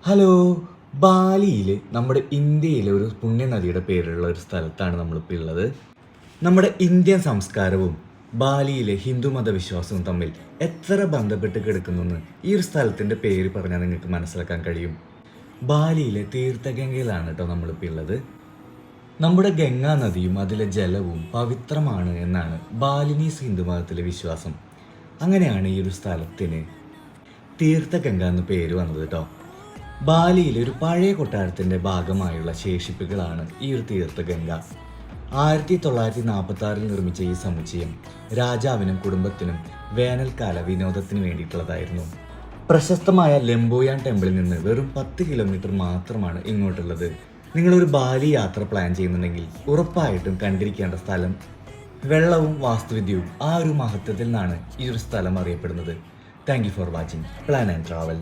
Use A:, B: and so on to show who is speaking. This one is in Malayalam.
A: ഹലോ. ബാലിയിൽ നമ്മുടെ ഇന്ത്യയിലെ ഒരു പുണ്യനദിയുടെ പേരുള്ള ഒരു സ്ഥലത്താണ് നമ്മളിപ്പോൾ ഉള്ളത്. നമ്മുടെ ഇന്ത്യൻ സംസ്കാരവും ബാലിയിലെ ഹിന്ദുമത വിശ്വാസവും തമ്മിൽ എത്ര ബന്ധപ്പെട്ട് കിടക്കുന്നെന്ന് ഈ ഒരു സ്ഥലത്തിൻ്റെ പേര് പറഞ്ഞാൽ നിങ്ങൾക്ക് മനസ്സിലാക്കാൻ കഴിയും. ബാലിയിലെ തീർത്ഥഗംഗയിലാണ് കേട്ടോ നമ്മളിപ്പോൾ ഉള്ളത്. നമ്മുടെ ഗംഗാ നദിയും അതിലെ ജലവും പവിത്രമാണ് എന്നാണ് ബാലിനീസ് ഹിന്ദുമതത്തിലെ വിശ്വാസം. അങ്ങനെയാണ് ഈ ഒരു സ്ഥലത്തിന് തീർത്ഥഗംഗ എന്ന് പേര് വന്നത് കേട്ടോ. ബാലിയിലെ ഒരു പഴയ കൊട്ടാരത്തിൻ്റെ ഭാഗമായുള്ള ശേഷിപ്പുകളാണ് ഈ ഒരു തീർത്ഥഗംഗ. 1946 നിർമ്മിച്ച ഈ സമുച്ചയം രാജാവിനും കുടുംബത്തിനും വേനൽക്കാല വിനോദത്തിന് വേണ്ടിയിട്ടുള്ളതായിരുന്നു. പ്രശസ്തമായ ലെംബോയാൻ ടെമ്പിളിൽ നിന്ന് വെറും 10 കിലോമീറ്റർ മാത്രമാണ് ഇങ്ങോട്ടുള്ളത്. നിങ്ങളൊരു ബാലി യാത്ര പ്ലാൻ ചെയ്യുന്നുണ്ടെങ്കിൽ ഉറപ്പായിട്ടും കണ്ടിരിക്കേണ്ട സ്ഥലം. വെള്ളവും വാസ്തുവിദ്യയും ആ ഒരു മഹത്വത്തിൽ നിന്നാണ് ഈ ഒരു സ്ഥലം അറിയപ്പെടുന്നത്. Thank you for watching plan and travel.